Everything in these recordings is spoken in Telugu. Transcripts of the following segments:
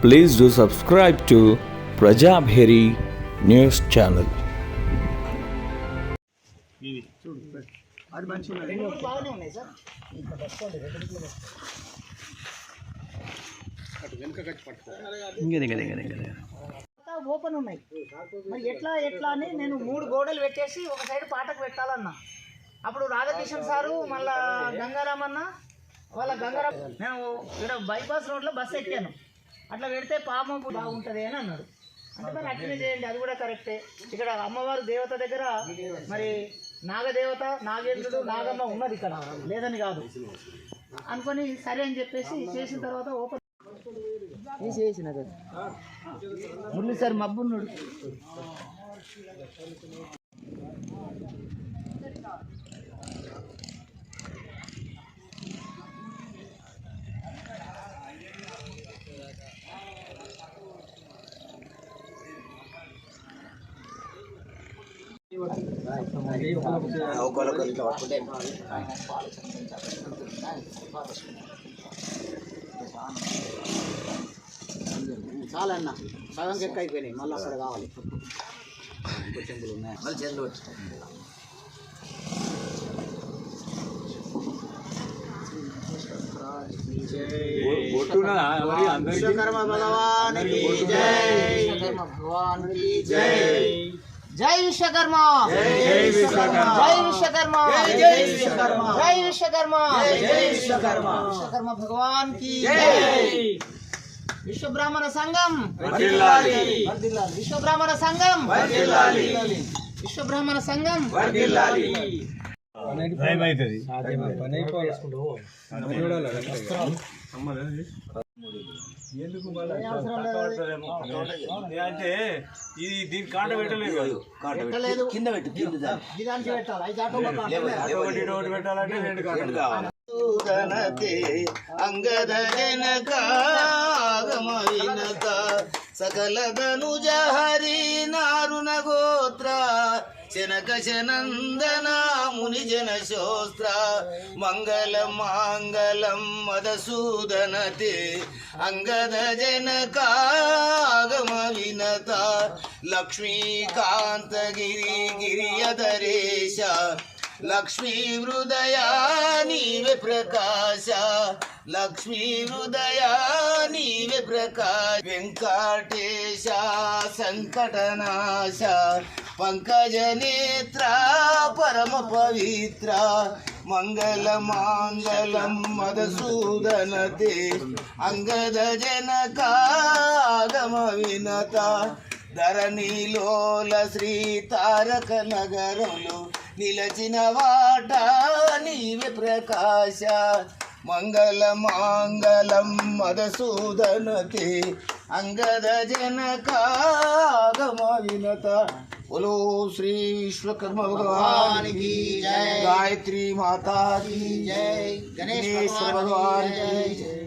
Please do subscribe to Prajabheri News Channel. Open ఉన్నాయి మరి ఎట్లా అని నేను 3 గోడలు పెట్టేసి ఒక సైడ్ పాటకు పెట్టాలన్నా. అప్పుడు రాధాకిషన్ సారు మళ్ళా గంగారామన్న వాళ్ళ గంగారాం నేను ఇక్కడ బైపాస్ రోడ్లో బస్సు ఎక్కాను. అట్లా పెడితే పాము బాగుంటుంది అని అన్నాడు. అంటే మరి అట్లనే చేయండి, అది కూడా కరెక్టే. ఇక్కడ అమ్మవారు దేవత దగ్గర మరి నాగదేవత నాగేంద్రుడు నాగమ్మ ఉన్నది, ఇక్కడ లేదని కాదు అనుకొని సరే అని చెప్పేసి చేసిన తర్వాత ఓపెన్ చేసిన కదా మురళి సార్ మబ్బున్నాడు. చాలా అన్న సగం చెక్క అయిపోయినాయి, మళ్ళీ అక్కడ కావాలి చెంబులు ఉన్నాయి మళ్ళీ చెంబులు వచ్చి విశ్వకర్మ భగవానికి జై. జై విశ్వకర్మ, జై విశ్వకర్మ, జై విశ్వకర్మ, జై విశ్వకర్మ, జై విశ్వకర్మ, జై విశ్వకర్మ. విశ్వకర్మ భగవాన్ కి జై. విశ్వ బ్రాహ్మణ సంఘం వర్ధిల్లాలి, విశ్వ బ్రాహ్మణ సంఘం వర్ధిల్లాలి, విశ్వ బ్రాహ్మణ సంఘం వర్ధిల్లాలి. అంటే ఇది దీని కాంట పెట్టలేదు, కింద పెట్టు, పెట్టాలంటే 2 కాంటలు కావాలి. అంగద జనకాగమ వినత సకల ధనుజ హరి నారుణ గోత్ర శనక శనందన ముని జన శోస్త్ర మంగళ మాంగళం మదసూదనతే అంగద జనకాగమ వినత లక్ష్మీకాంత గిరి గిరియధరేశ లక్ష్మీ హృదయా నీవే ప్రకాశ, లక్ష్మీ హృదయా నీవే ప్రకాశ. వెంకటేశ సంకటనాశ పంకజ నేత్ర పరమ పవిత్ర మంగళ మాంగళం మదసూదనతే అంగద జనకాగమ వినత ధరణిలోల శ్రీ తారక నగరంలో నిలచిన వాట నీవే ప్రకాశ మంగళ మాంగళం మదసూదనతే అంగద జనకాగమ వినత. बोलो श्री विश्वकर्म भगवान की जय, गायत्री माता की जय, गणेश भगवान की जय.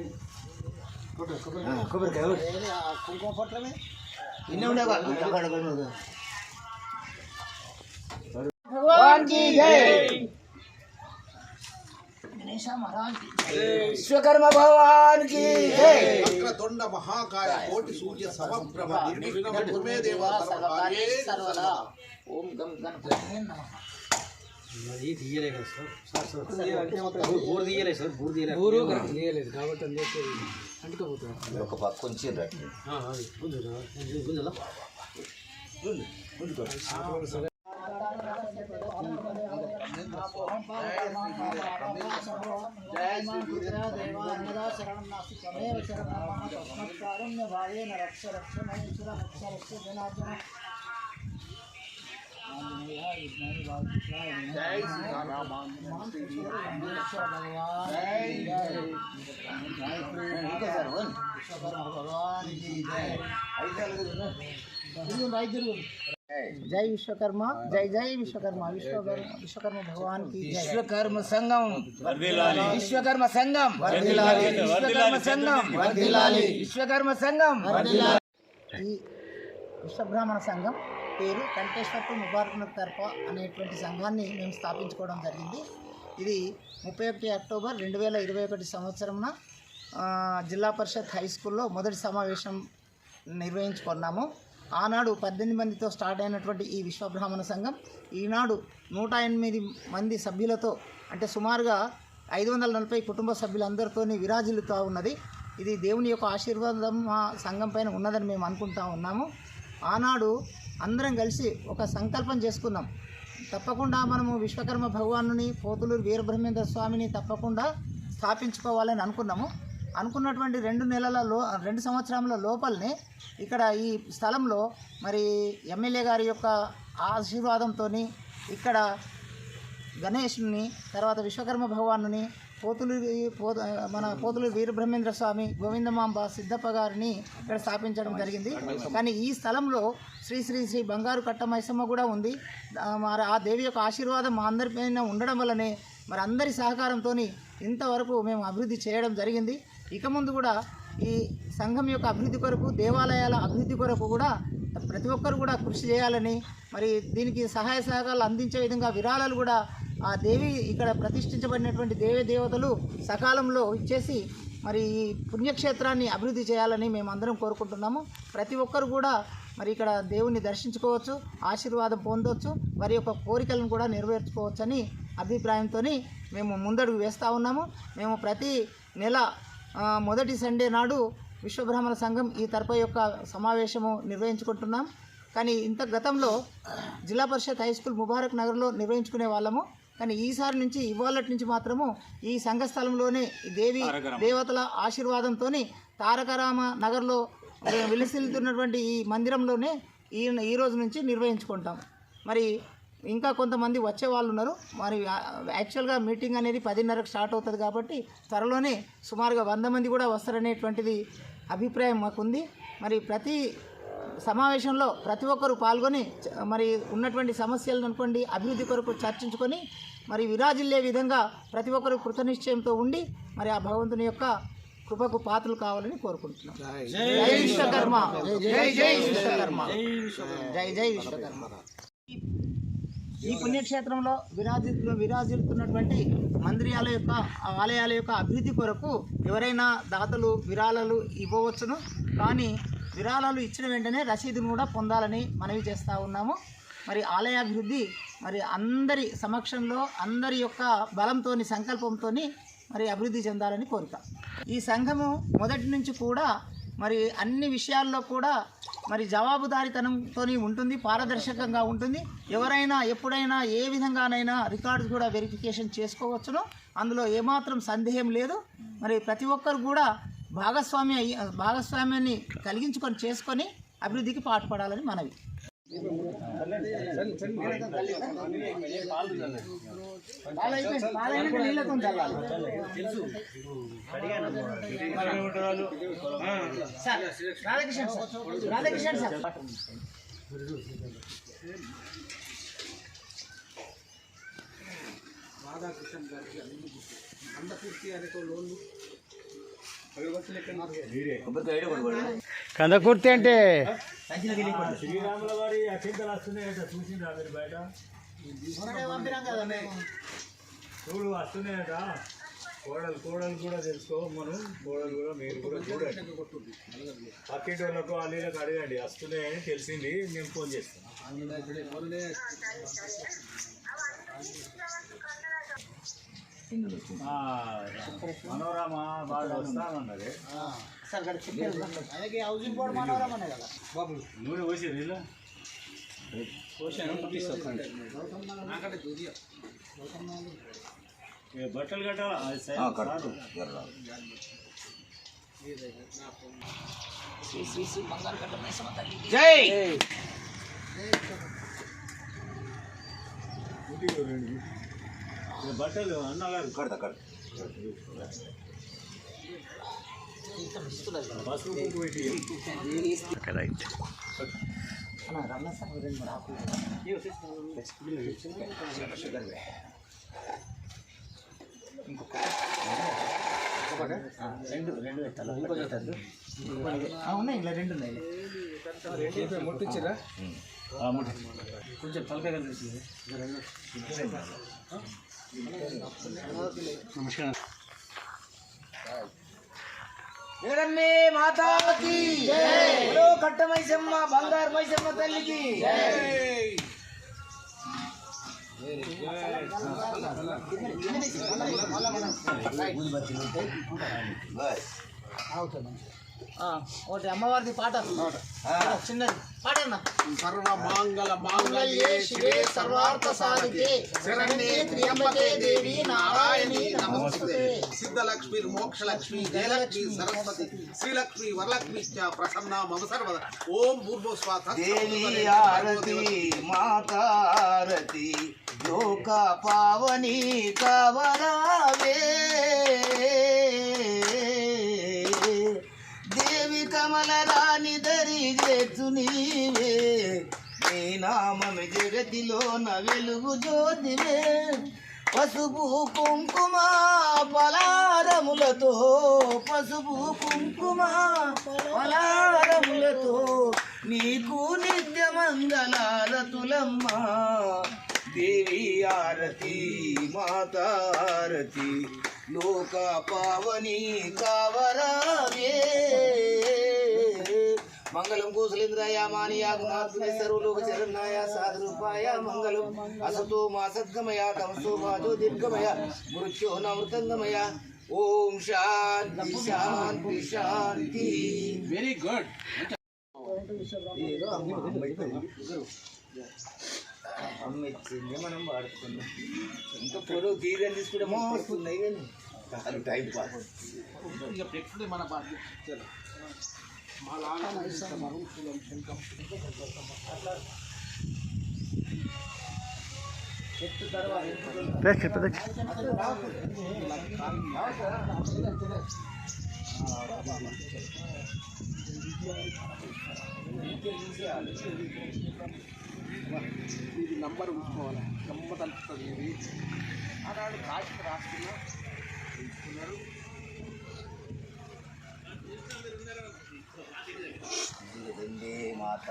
भगवान की जय, गणेश महाराज की जय, विश्वकर्म भगवान की जय. वक्रतुंड महाकाय कोटि सूर्य समप्रभ निर्विघ्नं कुरु मे देव सर्वकार्ये सर्वदा. ओम गम गणपतये नमः. ये दिए सर बूर दिए सर बूर दिए కాబట్టి అందుకే అంటుకోపోతుంది ఒక పక్క కొంచెం రండి. గుంజలా जय विश्वकर्मा, जय जय विश्वकर्मा, विश्वकर्मा भगवान की जय. విశ్వకర్మ సంఘం వర్ధిల్లాలి, విశ్వకర్మ సంఘం వర్ధిల్లాలి, విశ్వకర్మ సంఘం వర్ధిల్లాలి, విశ్వకర్మ సంఘం వర్ధిల్లాలి. ఈ విశ్వబ్రాహ్మణ సంఘం పేరు కంటేశ్వర్ ముబారక్ తర్ప అనేటువంటి సంఘాన్ని మేము స్థాపించుకోవడం జరిగింది. ఇది 31 అక్టోబర్ 2021 సంవత్సరంన జిల్లా పరిషత్ హై స్కూల్లో మొదటి సమావేశం నిర్వహించుకున్నాము. ఆనాడు 18 మందితో స్టార్ట్ అయినటువంటి ఈ విశ్వబ్రాహ్మణ సంఘం ఈనాడు 108 మంది సభ్యులతో, అంటే సుమారుగా 540 కుటుంబ సభ్యులందరితో విరాజిల్లుతూ ఉన్నది. ఇది దేవుని యొక్క ఆశీర్వాదం మా సంఘం పైన ఉన్నదని మేము అనుకుంటా ఉన్నాము. ఆనాడు అందరం కలిసి ఒక సంకల్పం చేసుకున్నాం. తప్పకుండా మనము విశ్వకర్మ భగవానుని, పోతులూరు వీరబ్రహ్మేంద్ర స్వామిని తప్పకుండా స్థాపించుకోవాలని అనుకున్నాము. అనుకున్నటువంటి 2 సంవత్సరాల లోపలనే ఇక్కడ ఈ స్థలంలో మరి ఎమ్మెల్యే గారి యొక్క ఆశీర్వాదంతో ఇక్కడ గణేష్ని, తర్వాత విశ్వకర్మ భగవానుని, మన పోతులూరు వీరబ్రహ్మేంద్ర స్వామి, గోవిందమాంబ, సిద్ధప్ప గారిని ఇక్కడ స్థాపించడం జరిగింది. కానీ ఈ స్థలంలో శ్రీ శ్రీ శ్రీ బంగారు కట్ట మైసమ్మ కూడా ఉంది. మరి ఆ దేవి యొక్క ఆశీర్వాదం మా అందరిపైన ఉండడం వల్లనే మరి అందరి సహకారంతో ఇంతవరకు మేము అభివృద్ధి చేయడం జరిగింది. ఇక ముందు కూడా ఈ సంఘం యొక్క అభివృద్ధి కొరకు, దేవాలయాల అభివృద్ధి కొరకు కూడా ప్రతి ఒక్కరు కూడా కృషి చేయాలని, మరి దీనికి సహాయ సహకారాలు అందించే విధంగా విరాళాలు కూడా ఆ దేవి ఇక్కడ ప్రతిష్ఠించబడినటువంటి దేవతలు సకాలంలో ఇచ్చేసి మరి ఈ పుణ్యక్షేత్రాన్ని అభివృద్ధి చేయాలని మేము అందరం కోరుకుంటున్నాము. ప్రతి ఒక్కరు కూడా మరి ఇక్కడ దేవుణ్ణి దర్శించుకోవచ్చు, ఆశీర్వాదం పొందవచ్చు, వారి యొక్క కోరికలను కూడా నెరవేర్చుకోవచ్చని అభిప్రాయంతో మేము ముందడుగు వేస్తూ ఉన్నాము. మేము ప్రతి నెల మొదటి సండే నాడు విశ్వబ్రాహ్మణ సంఘం ఈ తరపు యొక్క సమావేశము నిర్వహించుకుంటున్నాం. కానీ ఇంత గతంలో జిల్లా పరిషత్ హై స్కూల్ ముబారక్ నగర్లో నిర్వహించుకునే వాళ్ళము. కానీ ఈసారి నుంచి ఇవాళటి నుంచి మాత్రము ఈ సంఘ స్థలంలోనే దేవతల ఆశీర్వాదంతో తారకరామ నగర్లో విలసిల్లుతున్నటువంటి ఈ మందిరంలోనే ఈ రోజు నుంచి నిర్వహించుకుంటాం. మరి ఇంకా కొంతమంది వచ్చే వాళ్ళు ఉన్నారు. మరి యాక్చువల్గా మీటింగ్ అనేది 10:30కు స్టార్ట్ అవుతుంది కాబట్టి త్వరలోనే సుమారుగా 100 మంది కూడా వస్తారనేటువంటిది అభిప్రాయం మాకుంది. మరి ప్రతి సమావేశంలో ప్రతి ఒక్కరు పాల్గొని మరి ఉన్నటువంటి సమస్యలను అనుకోండి, అభివృద్ధి కొరకు చర్చించుకొని మరి విరాజిల్లే విధంగా ప్రతి ఒక్కరు కృతనిశ్చయంతో ఉండి మరి ఆ భగవంతుని యొక్క కృపకు పాత్రలు కావాలని కోరుకుంటున్నాం. జై విశ్వకర్మ, జై జై విశ్వకర్మ, జై జై విశ్వకర్మ. ఈ పుణ్యక్షేత్రంలో విరాజిల్లుతున్నటువంటి మందిరాల యొక్క ఆలయాల యొక్క అభివృద్ధి కొరకు ఎవరైనా దాతలు విరాళాలు ఇవ్వవచ్చును. కానీ విరాళాలు ఇచ్చిన వెంటనే రసీదును కూడా పొందాలని మనవి చేస్తూ ఉన్నాము. మరి ఆలయాభివృద్ధి మరి అందరి సమక్షంలో, అందరి యొక్క బలంతో, సంకల్పంతో మరి అభివృద్ధి చెందాలని కోరిక. ఈ సంఘము మొదటి నుంచి కూడా మరి అన్ని విషయాల్లో కూడా మరి జవాబుదారీతనంతో ఉంటుంది, పారదర్శకంగా ఉంటుంది. ఎవరైనా ఎప్పుడైనా ఏ విధంగానైనా రికార్డ్స్ కూడా వెరిఫికేషన్ చేసుకోవచ్చును. అందులో ఏమాత్రం సందేహం లేదు. మరి ప్రతి ఒక్కరు కూడా భాగస్వామ్యాన్ని కలిగించుకొని చేసుకొని అభివృద్ధికి పాటుపడాలని మనవి. రాధాకిషన్ సార్ అందపూర్తి అనే లోన్లు కందకుర్తి అంటే శ్రీరాముల వారి అక్షంతలు వస్తున్నాయట, చూసిండ్రా మీరు బయట? చూడు వస్తున్నాయట. కోడలు కూడా తెలుసుకో, మనం కోడలు కూడా మీరు కూడా చూడండి. పక్కింటి వాళ్ళకు వాళ్ళకి అడగండి, వస్తున్నాయని తెలిసింది, మేము ఫోన్ చేస్తాం. మనోరమ వాళ్ళు వస్తామన్నది. హౌసింగ్ బోర్డు మనోరమనే కదా బాబు, నూనె పోసారు ఇలా బట్టలు కట్టాలి. జై బట్టలు అన్నగారు కడతా పసుపు కుంకుమ పెట్టి ఉన్నాయి, ఇలా 2 ఉన్నాయి. ముట్టించరా కొంచెం తలకాయ కనిపిస్తుంది. నమస్కారం. జగన్మే మాతాకి జై, కట్ట మైసమ్మ బంగారు మైసమ్మ తల్లికి ఒకటి అమ్మవారిది పాట చిన్నది పాటన్నా. సర్వమంగళ మాంగళ్యే శివే సర్వార్థ సాధికే శరణ్యే త్ర్యంబకే దేవి నారాయణి నమోస్తుతే. సిద్ధలక్ష్మి మోక్షలక్ష్మి జయలక్ష్మి సరస్వతి శ్రీలక్ష్మి వరలక్ష్మి చ ప్రసన్నా మమ సర్వదా. ఓం భూర్భువస్వాహ. దేవి ఆరతి మాతారతి లోక పావని కవరావే దేవి కమల రాణి దరి చేతు నీవే నీ నామమి జగతిలో వెలుగు జ్యోతివే పసుపు కుంకుమ పలారములతో పసుపు కుంకుమ పలారములతో నీకు నిత్య మంగళారతులమ్మ దేవి ఆరతి మాతారతి లోక పావని కావరావే మంగళం కోసలేంద్రాయ మానియాగుమాత్మే సర్వలోక చరణాయ సాధురూపాయ మంగళం అసతో మా సద్గమయ తమసో మా జ్యోతిర్గమయ మృత్యో నమృతంగమయ. ఓం శాంతి శాంతి శాంతి. Very good. అమ్మ ఇచ్చింది మనం వాడుతున్నాం. ఇంకా పొడవు తీరని తీసుకుంటే మోస్తున్నాయి కానీ అది టైం పాస్. ఇక పెట్టుడే మన బాధ్యత. ఇది నంబర్ ఉంచుకోవాలి. నంబర్ తలుపుతుంది ఇది. ఆనాడు కాశీకి రాసుకున్నా ఉంచుకున్నారు. వందే మాత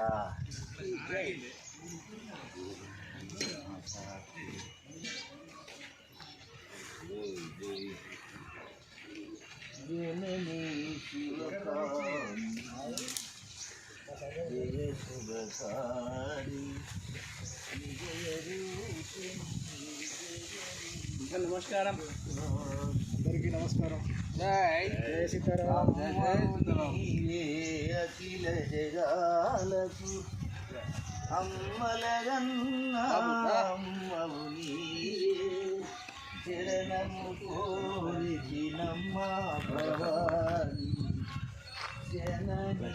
జననీ శివకామి జయ శుభకారి నమస్కారం. అందరికీ నమస్కారం. జై సీతారాం. అఖిల జగాలకు అమ్మలగన్నా అమ్మవు నీవే చరణము కోరినమ్మ భవాని జనని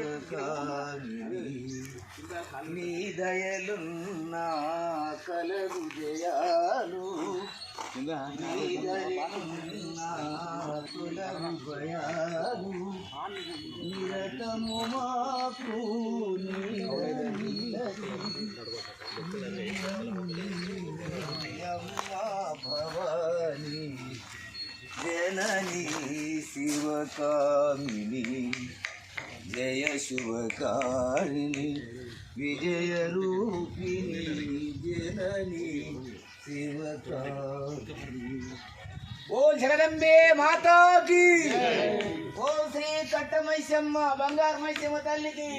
శివకారి నీ దయలున్నా కలగు జయాలు నీ దయలున్నా కులగు భయాలు నిరతము మాకు భవాని జననీ శివకామిని జయ శుభకారిణి విజయ రూపిణి జననీ శివకామిని. ఓం జగదంబే మాతాకి. ఓం శ్రీ కట్ట మైసమ్మ బంగారు మైసమ్మ తల్లికి.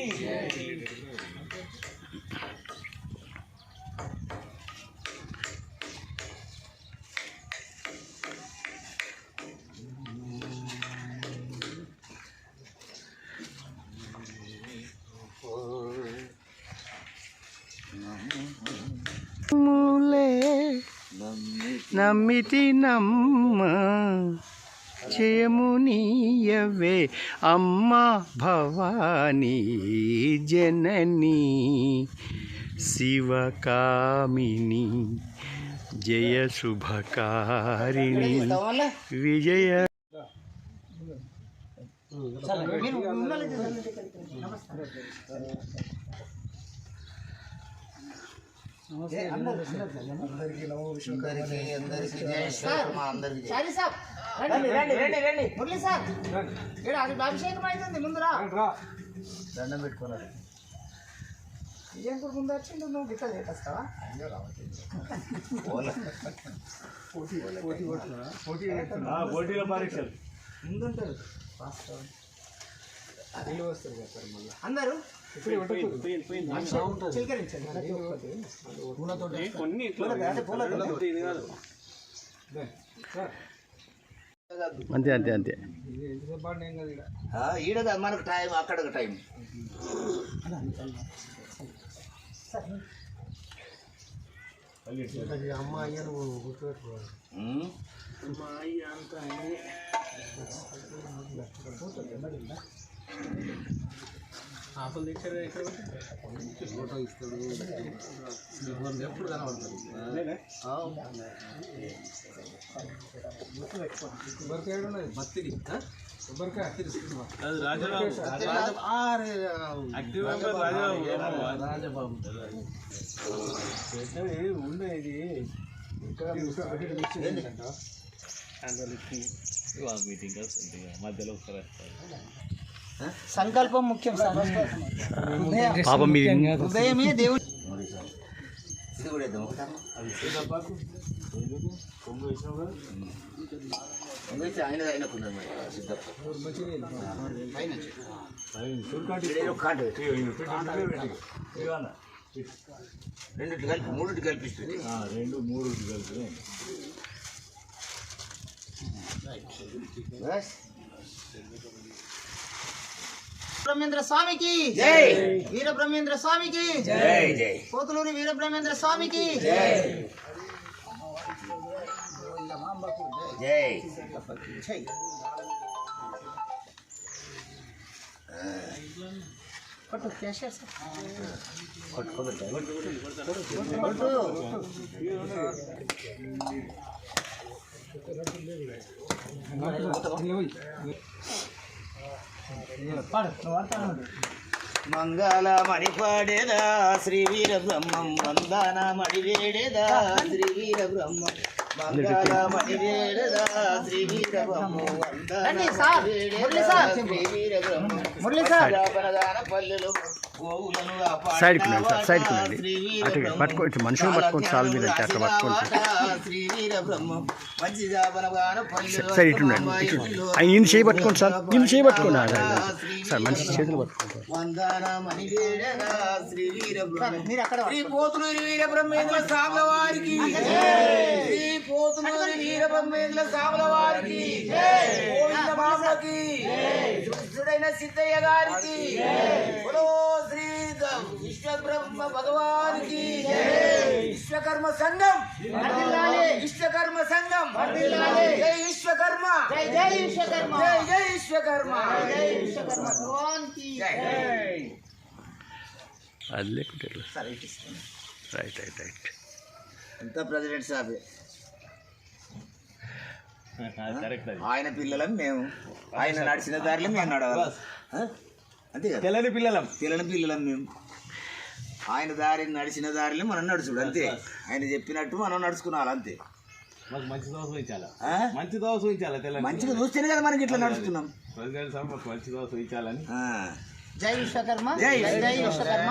నమ్మితి నమ్మ చేయమునియవే అమ్మ భవానీ జననీ శివకామిని జయ శుభకారిణి విజయ. అందరికీ జయ శ్రీరామ. అందరికీ సారీ సార్ రండి రండి రండి రండి మురళి సార్ ఇక్కడ అది అభిషేకం అవుతుంది ముందురా. దండం పెట్టుకున్నారు. విజయంపూర్ ముందు వచ్చిండు నువ్వు గిట్ట చేస్తావా? పోటీల పరీక్షలు ముందుంటారు ఫాస్ట్ అందరూ చిలకరించండి. అంతే అంతే అంతే. ఈడ కాదు మనకు టైం, అక్కడ టైం. ఆపలు తెచ్చారు ఎక్కడ ఫోటో ఇస్తాడు ఎప్పుడు కనబడతాడు. కొబ్బరికాయ ఉన్నది బత్తిడి కొబ్బరికాయ అది రాజాబాబు రాజబాబు ఉండేది మీటింగ్ మధ్యలో సంకల్పం ముఖ్యం సార్. పాపం మీరు హృదయమే దేవుడు. ఇది కూడా వేద్దాం. ఆయన ఆయనకున్నది మరి సిద్ధప్ప రెండింటి కలిపి మూడింటి కల్పిస్తుంది. 2-3 కలిపి బ్రహ్మేంద్ర స్వామికి జై. వీర బ్రహ్మేంద్ర స్వామికి జై జై. కోతులూరి వీర బ్రహ్మేంద్ర స్వామికి జై జై. కొట్టు కేశవ్ సార్. మంగళ మణిపాడేదా శ్రీ వీర బ్రహ్మం వందన మణివేడేదా శ్రీ వీర బ్రహ్మం మంగళ మణివేడేదా శ్రీ వీర బ్రహ్మం వందన రండి సార్. మురళి సార్. శ్రీ వీర బ్రహ్మం మురళి సార్. జాపనదాన పల్లెలు గోవులను సైడ్కి ఉండండి సార్, సైడ్కి ఉండండి. అటు పట్టుకోండి, మనుషులు పట్టుకోండి, సాల్ మీద అట్లా పట్టుకోండి సార్. శ్రీ వీర బ్రహ్మం మంచి జాపనదాన పల్లెలు సార్ ఇటు ఉండండి, ఇటు ఆయన ఈయన చేయి పట్టుకోండి సార్, ఈయన చేయి పట్టుకోండి సార్, మంచి చేతులు పట్టుకోండి. వందన మణివేడేదా శ్రీ వీర బ్రహ్మం. మీరు అక్కడ శ్రీ పోతులూరి వీర బ్రహ్మేంద్ర స్వాముల వారికి శ్రీ పోతులూరి వీర బ్రహ్మేంద్ర స్వాముల వారికి గోవింద బాబుకి కృష్ణుడైన సిద్ధయ్య గారికి బోలో శ్రీ విశ్వబ్రహ్మ భగవానికి విశ్వకర్మ సంఘం విశ్వకర్మ సంఘం జై విశ్వకర్మ జై జై విశ్వకర్మ. జై జై విశ్వకర్మ జై విశ్వకర్మ భగవాన్ కి అది లేకుంటే రైట్ రైట్ రైట్. అంతా ప్రెసిడెంట్ సాబే. కరెక్ట్. ఆయన పిల్లలం మేము, ఆయన నడిచిన దారిలో మేము నడవాలి. అంతే కదా, తెల్లని పిల్లలం పిల్లని పిల్లలం మేము. ఆయన దారి నడిచిన దారిలో మనం నడుచుడు అంతే. ఆయన చెప్పినట్టు మనం నడుచుకున్నాలి అంతే. మాకు మంచి దోశ ఇచ్చాలా, ఆ? మంచి దోశ ఇచ్చాలా, తెల్లని మంచిగా చూస్తేనే కదా మనకి ఇట్లా నడుస్తున్నాం. ప్రెసిడెంట్ సార్ మాకు మంచి దోశ ఇచ్చాలని. ఆ. జై విశ్వకర్మ. జై జై జై విశ్వకర్మ.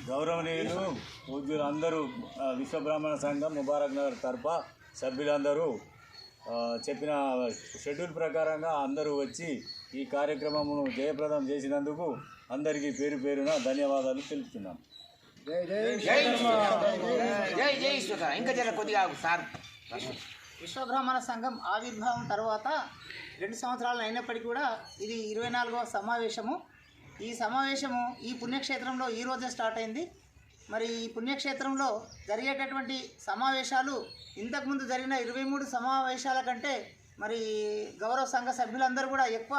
గౌరవనీయులు పూజ్యులందరూ విశ్వబ్రాహ్మణ సంఘం ముబారక్ నగర్ తరఫా సభ్యులందరూ చెప్పిన షెడ్యూల్ ప్రకారంగా అందరూ వచ్చి ఈ కార్యక్రమమును జయప్రదం చేసినందుకు అందరికీ పేరు పేరున ధన్యవాదాలు తెలుపుతున్నాం. జై జై విశ్వకర్మ. ఇంకా జర కొద్దిగా సార్. విశ్వబ్రాహ్మణ సంఘం ఆవిర్భావం తర్వాత 2 సంవత్సరాలు అయినప్పటికీ కూడా ఇది 24వ సమావేశము. ఈ సమావేశము ఈ పుణ్యక్షేత్రంలో ఈరోజే స్టార్ట్ అయింది. మరి ఈ పుణ్యక్షేత్రంలో జరిగేటటువంటి సమావేశాలు ఇంతకుముందు జరిగిన 23 సమావేశాల కంటే మరి గౌరవ సంఘ సభ్యులందరూ కూడా ఎక్కువ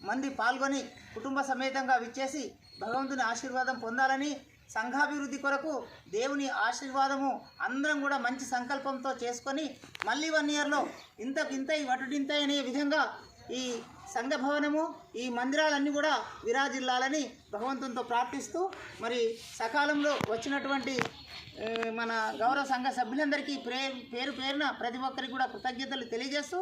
మంది పాల్గొని కుటుంబ సమేతంగా విచ్చేసి భగవంతుని ఆశీర్వాదం పొందాలని, సంఘాభివృద్ధి కొరకు దేవుని ఆశీర్వాదము అందరం కూడా మంచి సంకల్పంతో చేసుకొని మళ్ళీ 1 ఇయర్లో ఇంతకింత వటుడింత అనే విధంగా ఈ సంఘ భవనము ఈ మందిరాలన్నీ కూడా విరాజిల్లాలని భగవంతునితో ప్రార్థిస్తూ మరి సకాలంలో వచ్చినటువంటి మన గౌరవ సంఘ సభ్యులందరికీ పేరు పేరున ప్రతి ఒక్కరికి కూడా కృతజ్ఞతలు తెలియజేస్తూ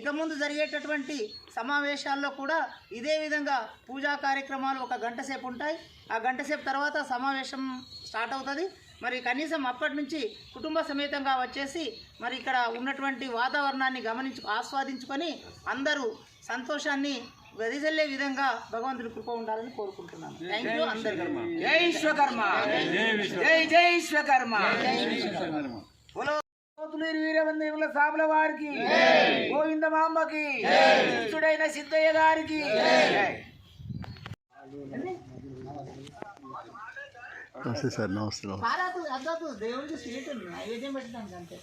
ఇక ముందు జరిగేటటువంటి సమావేశాల్లో కూడా ఇదే విధంగా పూజా కార్యక్రమాలు 1 గంట సేపు ఉంటాయి. ఆ గంట సేపు తర్వాత సమావేశం స్టార్ట్ అవుతుంది. మరి కనీసం అప్పటి నుంచి కుటుంబ సమేతంగా వచ్చేసి మరి ఇక్కడ ఉన్నటువంటి వాతావరణాన్ని ఆస్వాదించుకొని అందరూ సంతోషాన్ని వెదజల్లే విధంగా భగవంతుడి కృప ఉండాలని కోరుకుంటున్నాను. థ్యాంక్ యూ అందరికీ. జై విశ్వకర్మ, జై జై విశ్వకర్మ. వీరబందేవుల సాముల వారికి, గోవిందమాంబకి, కృష్ణుడైన సిద్ధయ్య గారికి. నమస్తే సార్. నమస్తే. పారాకు అద్దదు దేవుడికి స్వీట్ ఉంది, నైవేద్యం పెట్టడానికి అంతే.